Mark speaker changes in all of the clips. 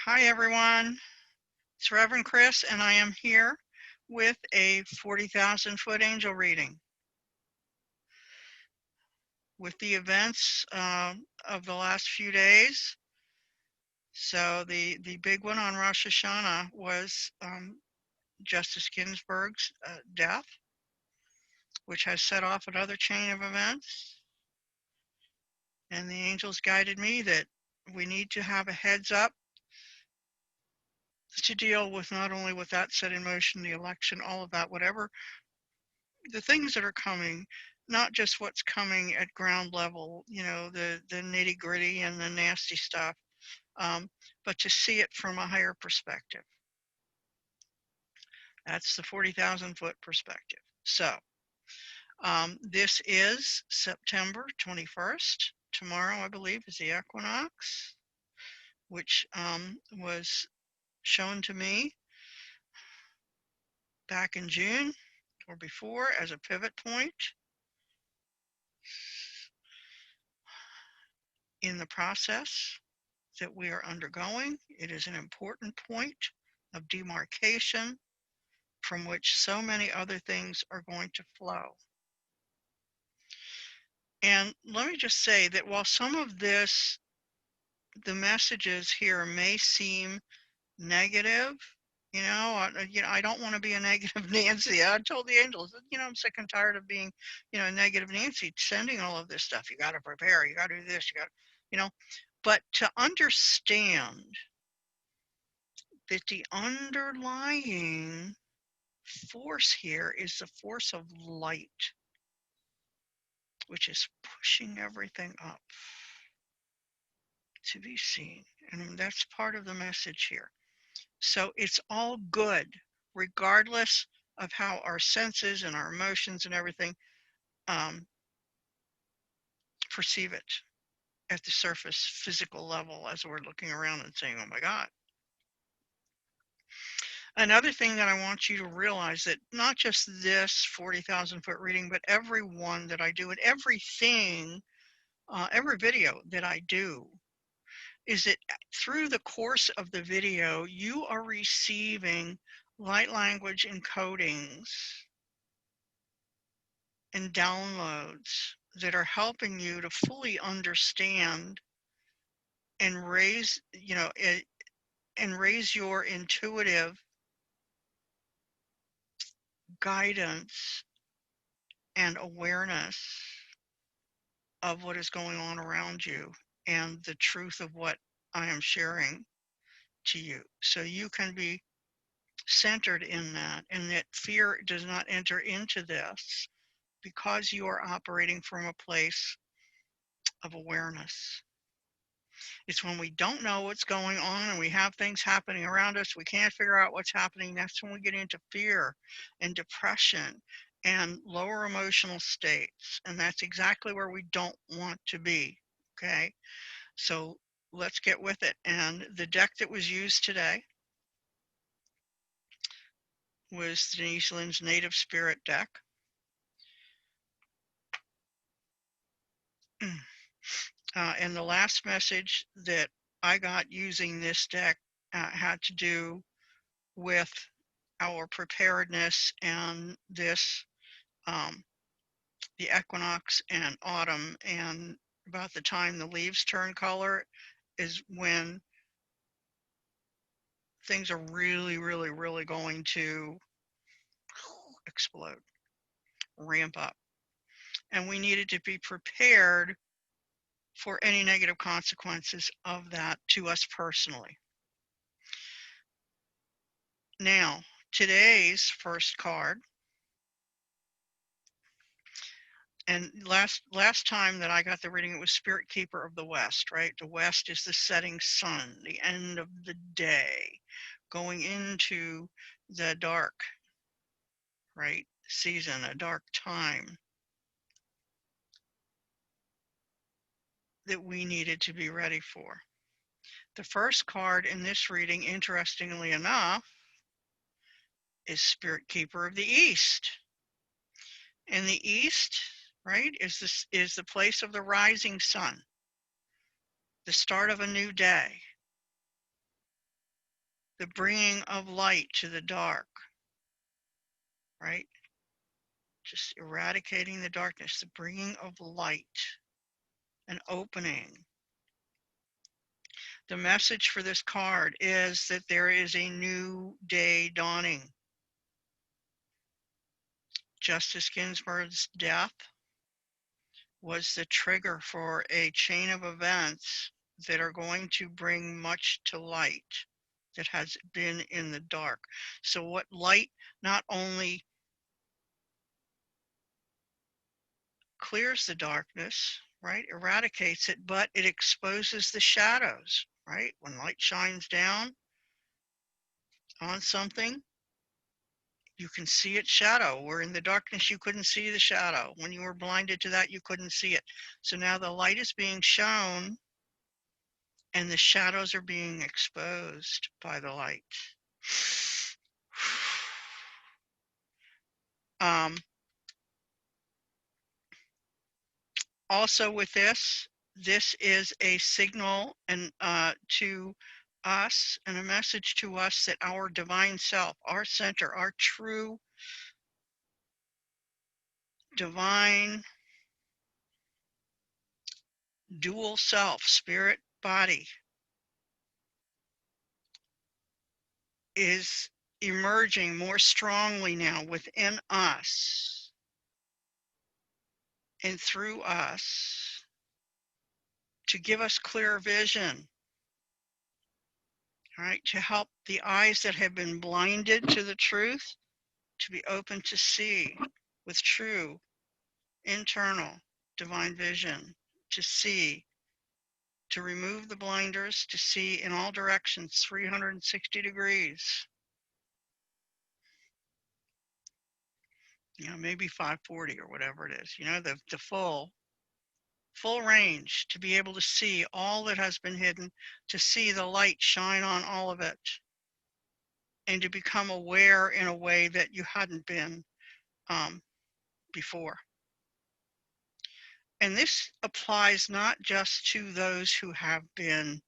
Speaker 1: Hi, everyone. It's Reverend Chris, and I am here with a 40,000-foot angel reading with the events of the last few days. So the big one on Rosh Hashanah was Justice Ginsburg's death, which has set off another chain of events. And the angels guided me that we need to have a heads up to deal with not only with that set in motion, the election, all of that, whatever the things that are coming, not just what's coming at ground level, the nitty gritty and the nasty stuff, but to see it from a higher perspective. That's the 40,000-foot perspective. So this is September 21st. Tomorrow, I believe, is the equinox, which was shown to me back in June or before as a pivot point in the process that we are undergoing. It is an important point of demarcation from which so many other things are going to flow. And let me just say that while some of this, the messages here may seem negative, I don't want to be a negative Nancy. I told the angels, I'm sick and tired of being, negative Nancy, sending all of this stuff. You got to prepare. You got to do this. But to understand that the underlying force here is the force of light, which is pushing everything up to be seen. And that's part of the message here. So it's all good, regardless of how our senses and our emotions and everything perceive it at the surface physical level as we're looking around and saying, oh my God. Another thing that I want you to realize that not just this 40,000-foot reading, but every one that I do and everything, every video that I do, is that through the course of the video, you are receiving light language encodings and downloads that are helping you to fully understand and raise, and raise your intuitive guidance and awareness of what is going on around you and the truth of what I am sharing to you. So you can be centered in that, and that fear does not enter into this because you are operating from a place of awareness. It's when we don't know what's going on and we have things happening around us, we can't figure out what's happening. That's when we get into fear and depression and lower emotional states. And that's exactly where we don't want to be. Okay. So let's get with it. And the deck that was used today was Denise Lynn's Native Spirit deck. And the last message that I got using this deck had to do with our preparedness and this, the equinox and autumn, and about the time the leaves turn color is when things are really, really, really going to explode, ramp up. And we needed to be prepared for any negative consequences of that to us personally. Now, today's first card, and last time that I got the reading, it was Spirit Keeper of the West, right? The West is the setting sun, the end of the day, going into the dark, right, season, a dark time that we needed to be ready for. The first card in this reading, interestingly enough, is Spirit Keeper of the East. And the East, right, is the place of the rising sun, the start of a new day. the bringing of light to the dark, right? Just eradicating the darkness, the bringing of light, an opening. The message for this card is that there is a new day dawning. Justice Ginsburg's death was the trigger for a chain of events that are going to bring much to light that has been in the dark. So what light not only clears the darkness, right, eradicates it, but it exposes the shadows, right? When light shines down on something, you can see its shadow, where in the darkness you couldn't see the shadow. When you were blinded to that, you couldn't see it. So now the light is being shown and the shadows are being exposed by the light. Also with this is a signal and to us, and a message to us that our divine self, our center, our true divine dual self, spirit, body, is emerging more strongly now within us and through us to give us clear vision, right? To help the eyes that have been blinded to the truth to be open to see with true internal divine vision, to see, to remove the blinders, to see in all directions, 360 degrees, maybe 540 or whatever it is, the full range, to be able to see all that has been hidden, to see the light shine on all of it, and to become aware in a way that you hadn't been before. And this applies not just to those who have been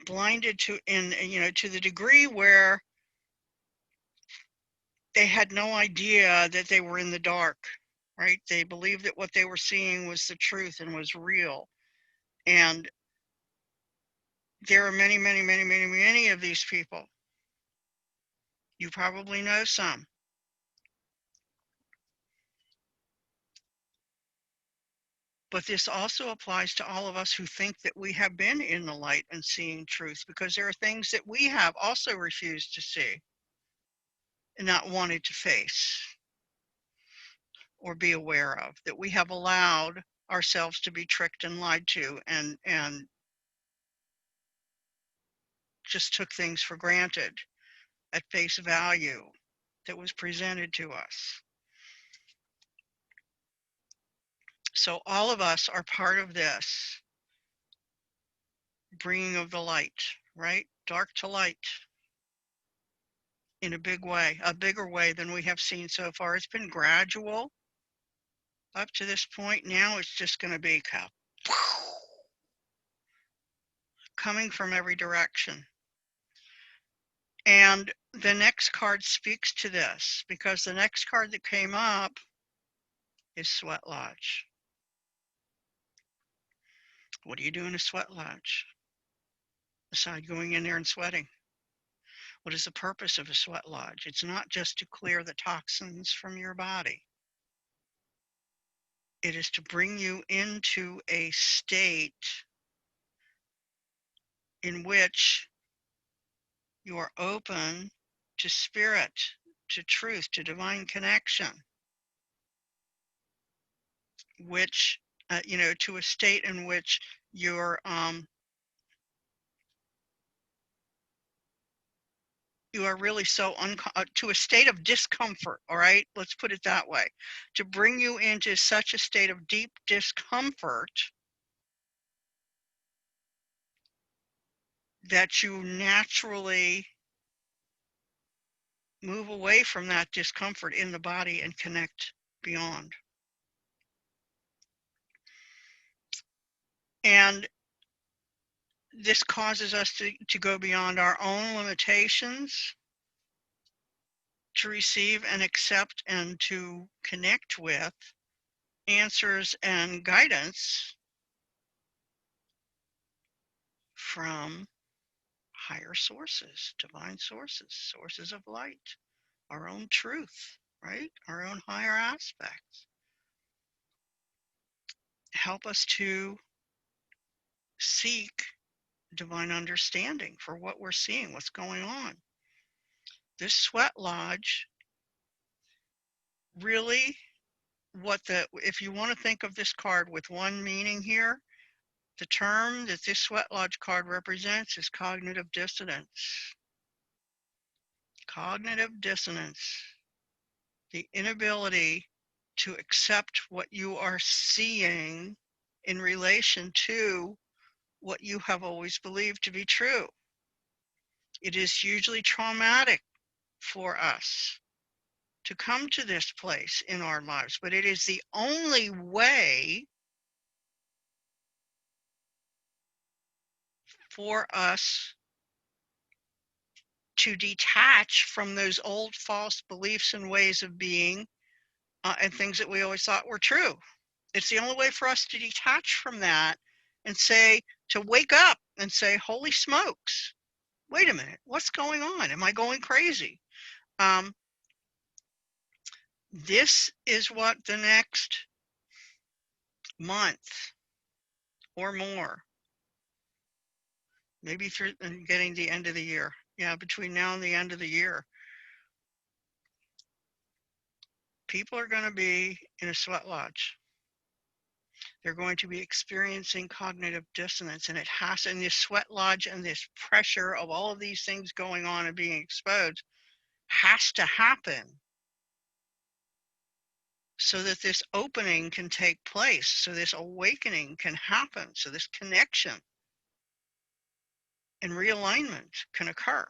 Speaker 1: blinded to the degree where they had no idea that they were in the dark, right? They believed that what they were seeing was the truth and was real. And there are many, many, many, many, many of these people. You probably know some. But this also applies to all of us who think that we have been in the light and seeing truth, because there are things that we have also refused to see and not wanted to face or be aware of, that we have allowed ourselves to be tricked and lied to, and just took things for granted at face value that was presented to us. So all of us are part of this bringing of the light, right? Dark to light in a big way, a bigger way than we have seen so far. It's been gradual up to this point. Now it's just going to be coming from every direction. And the next card speaks to this, because the next card that came up is Sweat Lodge. What do you do in a sweat lodge aside going in there and sweating? What is the purpose of a sweat lodge? It's not just to clear the toxins from your body. It is to bring you into a state in which you are open to spirit, to truth, to divine connection, which, to a state in which you're, you are really so to a state of discomfort. All right, let's put it that way, to bring you into such a state of deep discomfort that you naturally move away from that discomfort in the body and connect beyond. And this causes us to go beyond our own limitations, to receive and accept and to connect with answers and guidance from higher sources, divine sources, sources of light, our own truth, right? Our own higher aspects. Help us to seek divine understanding for what we're seeing, what's going on. This sweat lodge really, if you want to think of this card with one meaning here, the term that this sweat lodge card represents is cognitive dissonance. Cognitive dissonance, the inability to accept what you are seeing in relation to what you have always believed to be true. It is hugely traumatic for us to come to this place in our lives, but it is the only way for us to detach from those old false beliefs and ways of being, and things that we always thought were true. It's the only way for us to detach from that and to wake up and say, holy smokes, wait a minute, what's going on? Am I going crazy? This is what the next month or more, maybe through and getting the end of the year. Yeah, between now and the end of the year, people are going to be in a sweat lodge. They're going to be experiencing cognitive dissonance, and in this sweat lodge and this pressure of all of these things going on and being exposed has to happen so that this opening can take place, so this awakening can happen, so this connection and realignment can occur.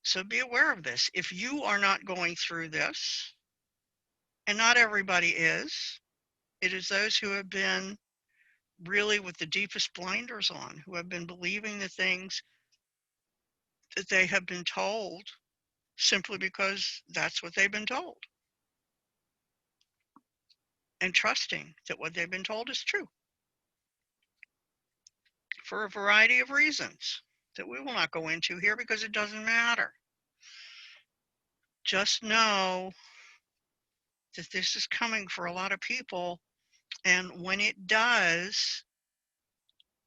Speaker 1: So be aware of this. If you are not going through this, and not everybody is, it is those who have been really with the deepest blinders on, who have been believing the things that they have been told simply because that's what they've been told, and trusting that what they've been told is true for a variety of reasons that we will not go into here because it doesn't matter. Just know that this is coming for a lot of people, and when it does,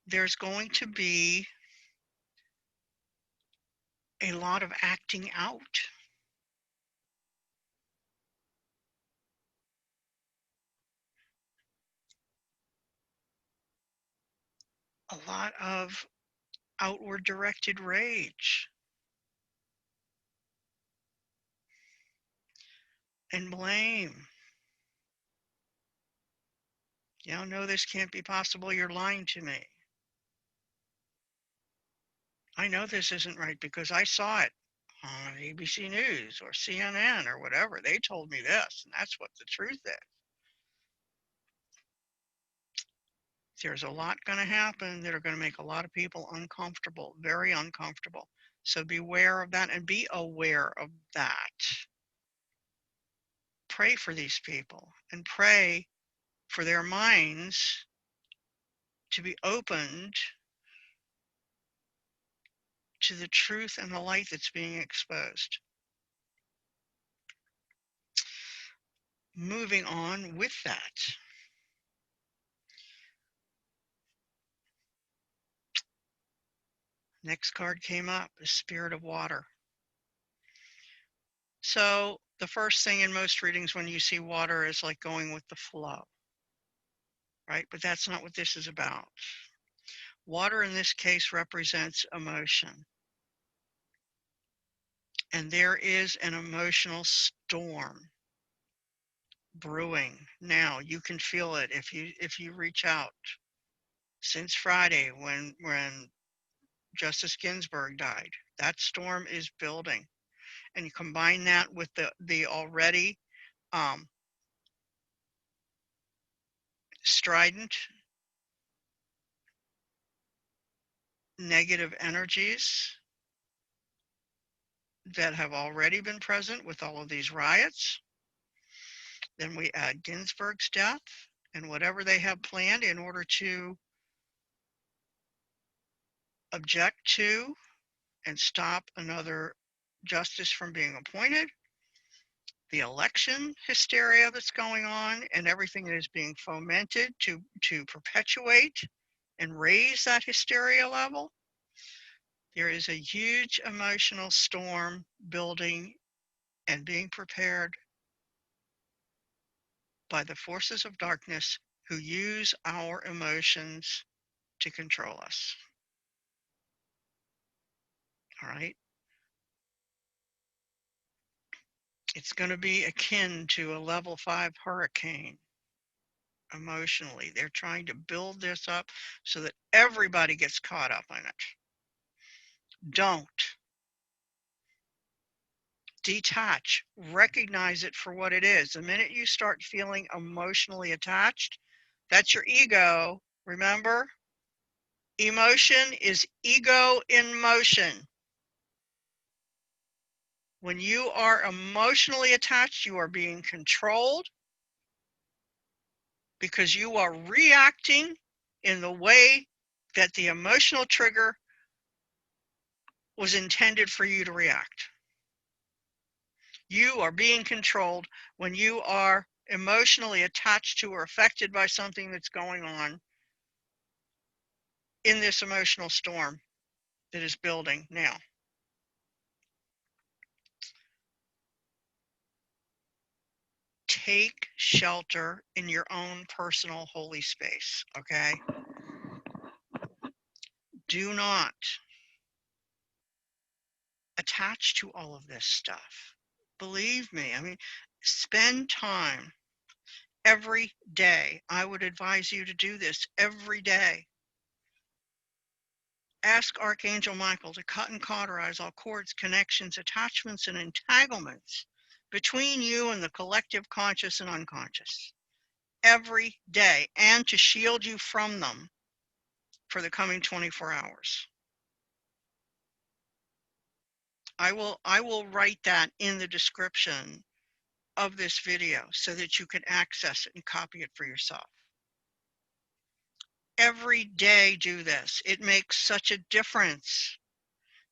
Speaker 1: there's going to be a lot of acting out. A lot of outward directed rage and blame. No, this can't be possible. You're lying to me. I know this isn't right because I saw it on ABC News or CNN or whatever. They told me this, and that's what the truth is. There's a lot going to happen that are going to make a lot of people uncomfortable, very uncomfortable. So beware of that and be aware of that. Pray for these people and pray for their minds to be opened to the truth and the light that's being exposed. Moving on with that. Next card came up, the Spirit of Water. So the first thing in most readings when you see water is like going with the flow, right? But that's not what this is about. Water in this case represents emotion. And there is an emotional storm brewing now. You can feel it if you reach out. Since Friday when Justice Ginsburg died, that storm is building. And you combine that with the already strident negative energies that have already been present with all of these riots. Then we add Ginsburg's death and whatever they have planned in order to object to and stop another justice from being appointed, the election hysteria that's going on, and everything that is being fomented to perpetuate and raise that hysteria level. There is a huge emotional storm building and being prepared by the forces of darkness who use our emotions to control us. All right? It's going to be akin to a level 5 hurricane emotionally. They're trying to build this up so that everybody gets caught up in it. Don't. Detach. Recognize it for what it is. The minute you start feeling emotionally attached, that's your ego. Remember? Emotion is ego in motion. When you are emotionally attached, you are being controlled because you are reacting in the way that the emotional trigger was intended for you to react. You are being controlled when you are emotionally attached to or affected by something that's going on in this emotional storm that is building now. Take shelter in your own personal holy space, okay? Do not attach to all of this stuff. Believe me, I mean, spend time every day. I would advise you to do this every day. Ask Archangel Michael to cut and cauterize all cords, connections, attachments, and entanglements between you and the collective conscious and unconscious every day, and to shield you from them for the coming 24 hours. I will write that in the description of this video so that you can access it and copy it for yourself. Every day do this. It makes such a difference.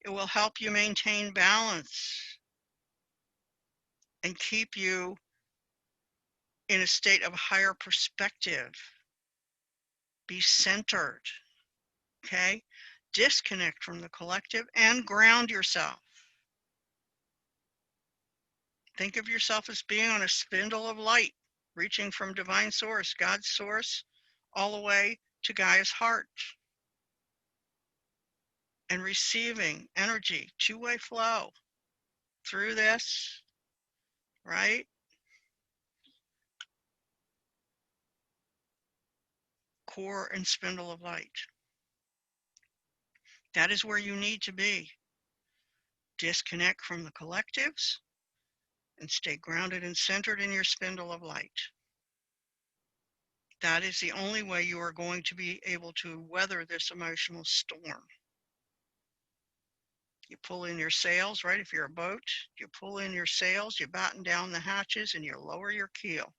Speaker 1: It will help you maintain balance and keep you in a state of higher perspective. Be centered, okay? Disconnect from the collective and ground yourself. Think of yourself as being on a spindle of light, reaching from divine source, God's source, all the way to Gaia's heart, and receiving energy, two-way flow through this, right? Core and spindle of light. That is where you need to be. Disconnect from the collectives and stay grounded and centered in your spindle of light. That is the only way you are going to be able to weather this emotional storm. You pull in your sails, right? If you're a boat, you pull in your sails, you batten down the hatches, and you lower your keel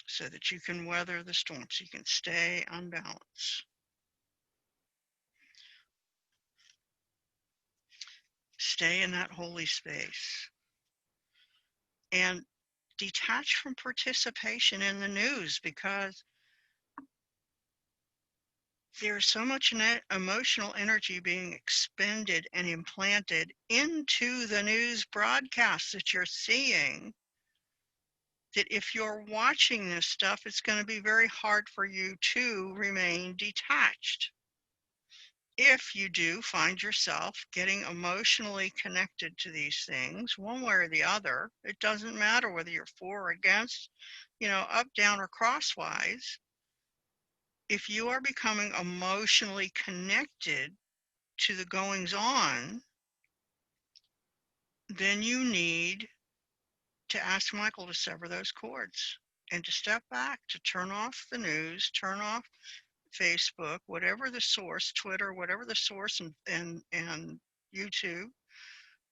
Speaker 1: so that you can weather the storm, so you can stay on balance. Stay in that holy space. And detach from participation in the news, because there's so much emotional energy being expended and implanted into the news broadcasts that you're seeing, that if you're watching this stuff, it's going to be very hard for you to remain detached. If you do find yourself getting emotionally connected to these things, one way or the other, it doesn't matter whether you're for or against, up, down, or crosswise. If you are becoming emotionally connected to the goings on, then you need to ask Michael to sever those cords and to step back, to turn off the news, turn off Facebook, whatever the source, Twitter, whatever the source, and YouTube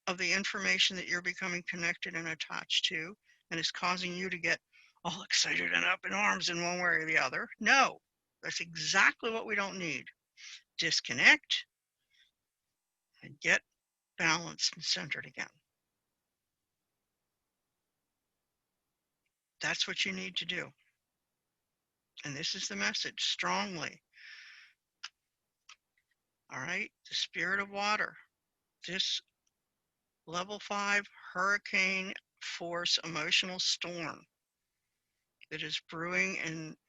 Speaker 1: of the information that you're becoming connected and attached to, and is causing you to get all excited and up in arms in one way or the other. No, that's exactly what we don't need. Disconnect and get balanced and centered again. That's what you need to do. And this is the message strongly. All right, the spirit of water, this level 5 hurricane force emotional storm that is brewing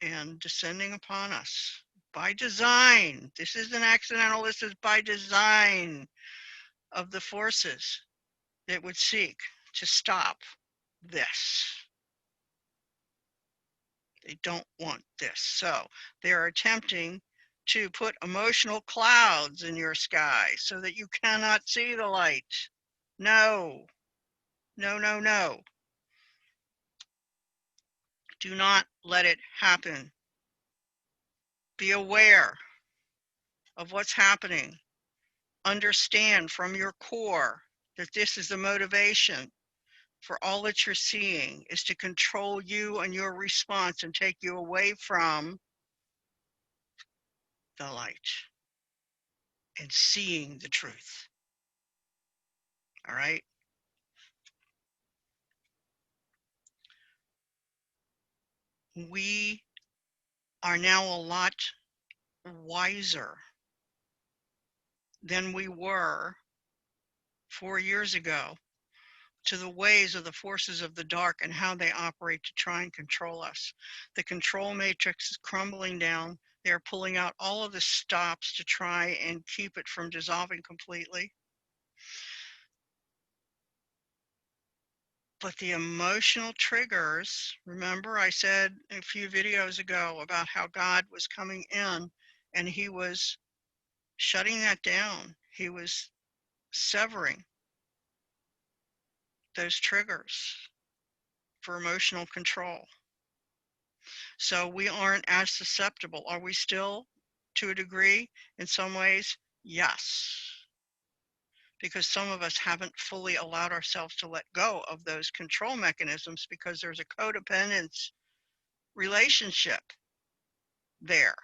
Speaker 1: and descending upon us by design. This isn't accidental, this is by design of the forces that would seek to stop this. They don't want this. So they're attempting to put emotional clouds in your sky so that you cannot see the light. No, no, no, no. Do not let it happen. Be aware of what's happening. Understand from your core that this is the motivation for all that you're seeing is to control you and your response and take you away from the light and seeing the truth. All right? We are now a lot wiser than we were 4 years ago to the ways of the forces of the dark and how they operate to try and control us. The control matrix is crumbling down. They're pulling out all of the stops to try and keep it from dissolving completely. But the emotional triggers, remember I said a few videos ago about how God was coming in and he was shutting that down. He was severing those triggers for emotional control. So we aren't as susceptible. Are we still, to a degree, in some ways? Yes. Because some of us haven't fully allowed ourselves to let go of those control mechanisms because there's a codependence relationship there.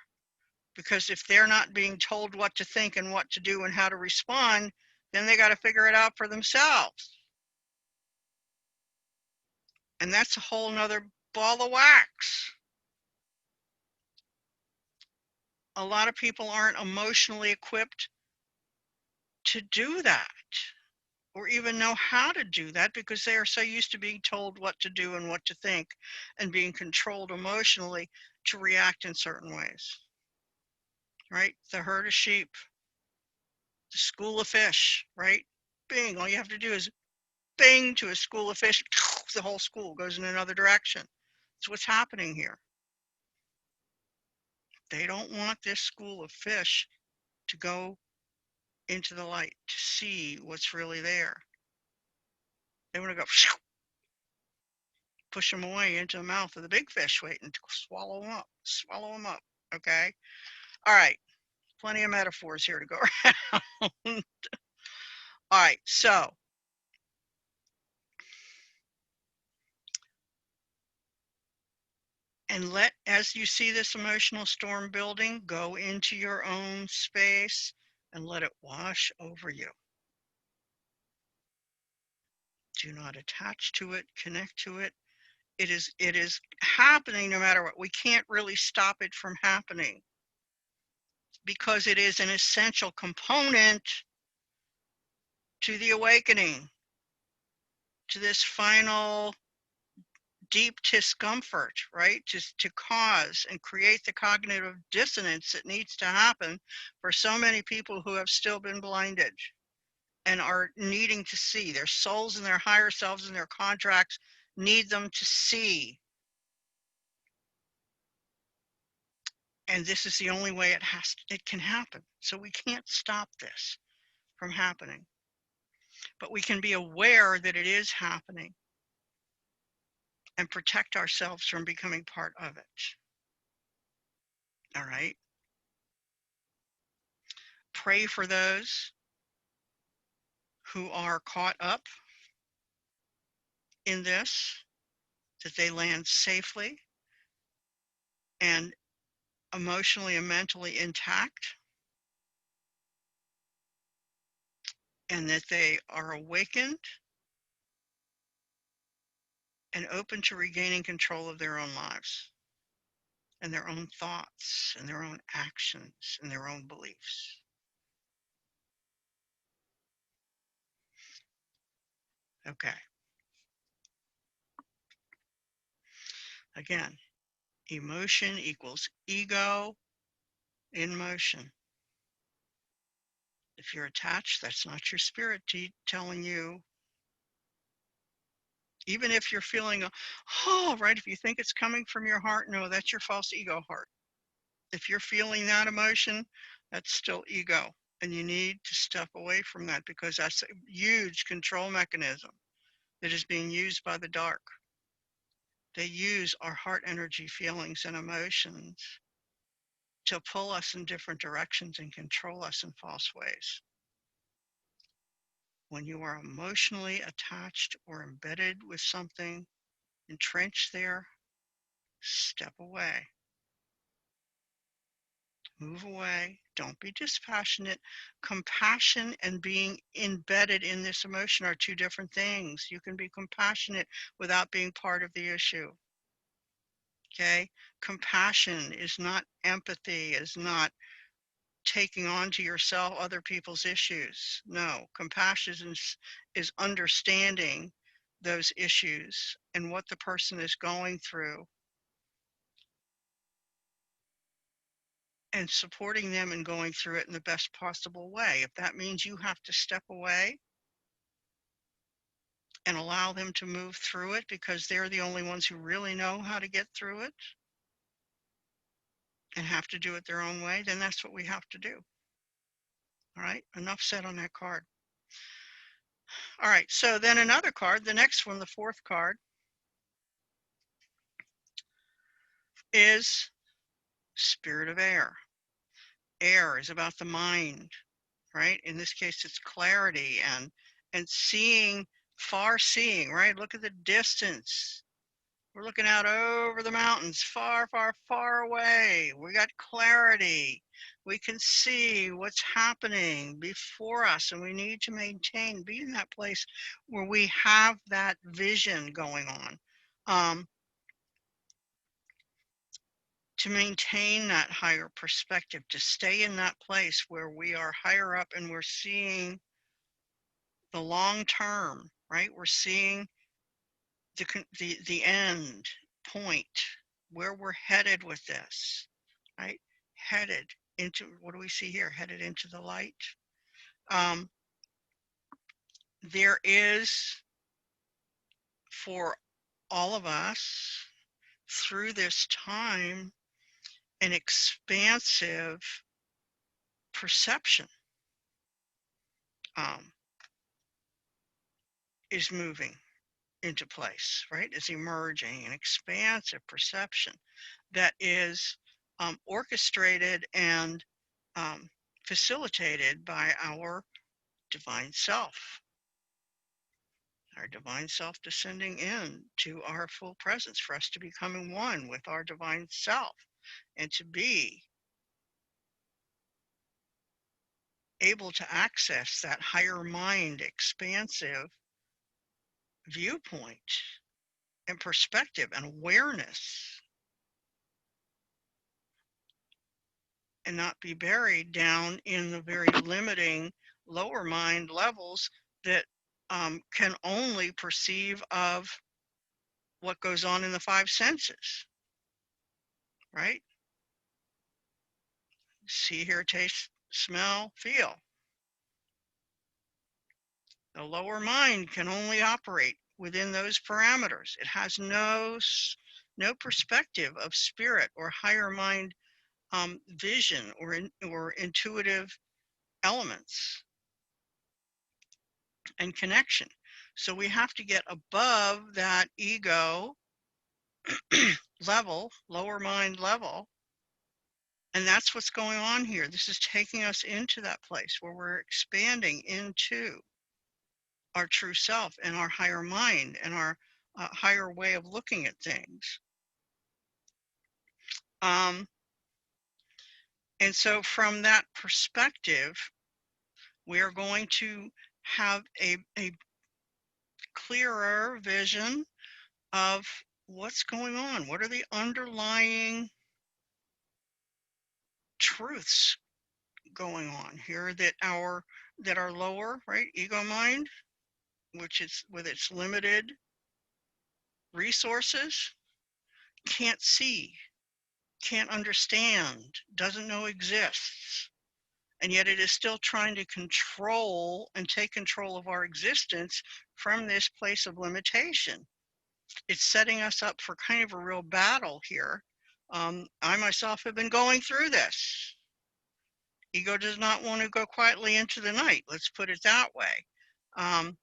Speaker 1: Because if they're not being told what to think and what to do and how to respond, then they got to figure it out for themselves. And that's a whole nother ball of wax. A lot of people aren't emotionally equipped to do that or even know how to do that because they are so used to being told what to do and what to think and being controlled emotionally to react in certain ways. Right? The herd of sheep, the school of fish, right? Bing, all you have to do is bing to a school of fish, the whole school goes in another direction. That's what's happening here. They don't want this school of fish to go into the light, to see what's really there. They want to go push them away into the mouth of the big fish waiting to swallow them up. Okay. All right. Plenty of metaphors here to go around. All right. So and as you see this emotional storm building, go into your own space and let it wash over you. Do not attach to it, connect to it. It is happening no matter what. We can't really stop it from happening because it is an essential component to the awakening, to this final deep discomfort, right? Just to cause and create the cognitive dissonance that needs to happen for so many people who have still been blinded and are needing to see. Their souls and their higher selves and their contracts need them to see. And this is the only way it can happen. So we can't stop this from happening. But we can be aware that it is happening and protect ourselves from becoming part of it. All right. pray for those who are caught up in this, that they land safely and emotionally and mentally intact, and that they are awakened and open to regaining control of their own lives and their own thoughts and their own actions and their own beliefs. Okay. Again, emotion equals ego in motion. If you're attached, that's not your spirit telling you. Even if you're feeling, right, if you think it's coming from your heart, no, that's your false ego heart. If you're feeling that emotion, that's still ego. And you need to step away from that, because that's a huge control mechanism that is being used by the dark. They use our heart energy, feelings, and emotions to pull us in different directions and control us in false ways. When you are emotionally attached or embedded with something, entrenched there, step away. Move away. Don't be dispassionate. Compassion and being embedded in this emotion are two different things. You can be compassionate without being part of the issue. Okay? Compassion is not empathy, is not taking on to yourself other people's issues. No, compassion is understanding those issues and what the person is going through, and supporting them and going through it in the best possible way. If that means you have to step away and allow them to move through it because they're the only ones who really know how to get through it and have to do it their own way, then that's what we have to do. All right, enough said on that card. All right, so then another card, the next one, the fourth card, is Spirit of Air. Air is about the mind, right? In this case, it's clarity and seeing, far seeing, right? Look at the distance. We're looking out over the mountains, far, far, far away. We got clarity. We can see what's happening before us, and we need to maintain, be in that place where we have that vision going on. To maintain that higher perspective, to stay in that place where we are higher up and we're seeing the long term, right? We're seeing the end point, where we're headed with this, right? Headed into, what do we see here? Headed into the light. There is, for all of us through this time, an expansive perception is moving into place, right? It's emerging, an expansive perception that is orchestrated and facilitated by our divine self, descending in to our full presence, for us to becoming one with our divine self and to be able to access that higher mind, expansive viewpoint and perspective and awareness, and not be buried down in the very limiting lower mind levels that can only perceive of what goes on in the five senses, right? See, hear, taste, smell, feel. The lower mind can only operate within those parameters. It has no perspective of spirit or higher mind vision or intuitive elements and connection. So we have to get above that ego level, lower mind level, And that's what's going on here. This is taking us into that place where we're expanding into our true self and our higher mind and our higher way of looking at things. Um, and so, from that perspective, we are going to have a clearer vision of what's going on. What are the underlying truths going on here that our lower, right, ego mind, which is with its limited resources, can't see, can't understand, doesn't know exists. And yet it is still trying to control and take control of our existence from this place of limitation. It's setting us up for kind of a real battle here. I myself have been going through this. Ego does not want to go quietly into the night. Let's put it that way. Um,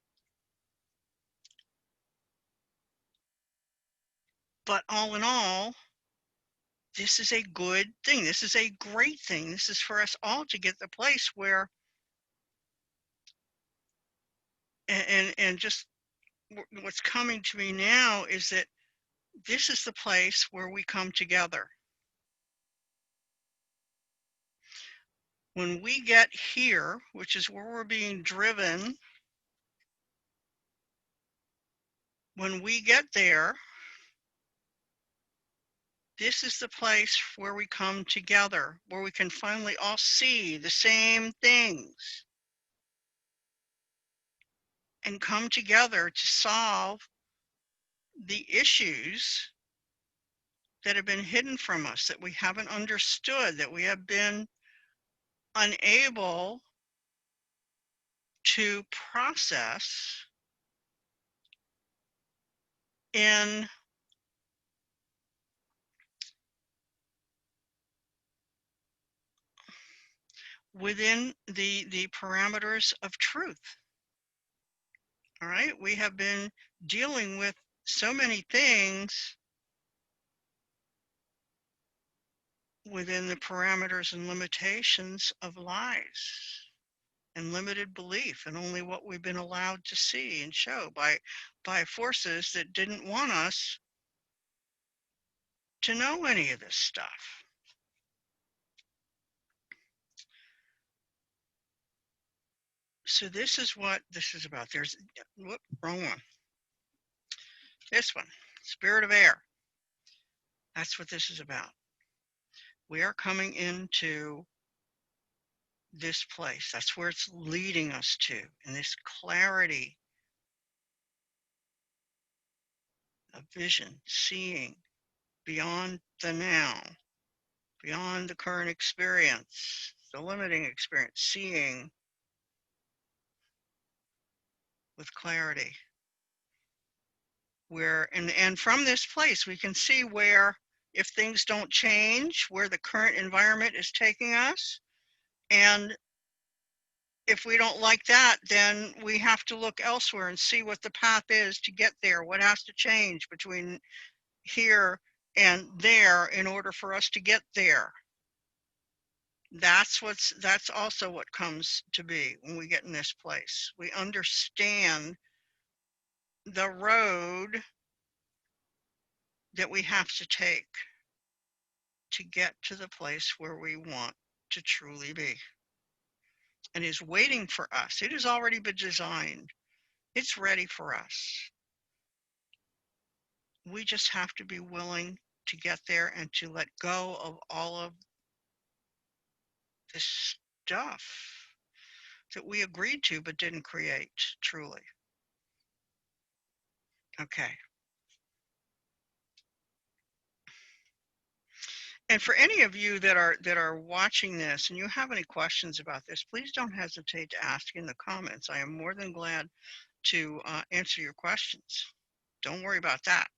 Speaker 1: but all in all, this is a good thing. This is a great thing. This is for us all to get the place where, and just what's coming to me now is that this is the place where we come together. When we get here, which is where we're being driven, when we get there, this is the place where we come together, where we can finally all see the same things and come together to solve the issues that have been hidden from us, that we haven't understood, that we have been unable to process in within the parameters of truth. All right, we have been dealing with so many things within the parameters and limitations of lies and limited belief and only what we've been allowed to see and show by forces that didn't want us to know any of this stuff. So this is what this is about. There's whoop, wrong one. This one, spirit of air. That's what this is about. We are coming into this place. That's where it's leading us to, and this clarity of vision, seeing beyond the now, beyond the current experience, the limiting experience, seeing with clarity. Where and from this place we can see where, if things don't change, where the current environment is taking us. And if we don't like that, then we have to look elsewhere and see what the path is to get there, what has to change between here and there in order for us to get there. That's also what comes to be when we get in this place. We understand the road that we have to take to get to the place where we want to truly be, and is waiting for us. It has already been designed. It's ready for us. We just have to be willing to get there and to let go of all of this stuff that we agreed to but didn't create truly. Okay. And for any of you that are watching this and you have any questions about this, please don't hesitate to ask in the comments. I am more than glad to answer your questions. Don't worry about that.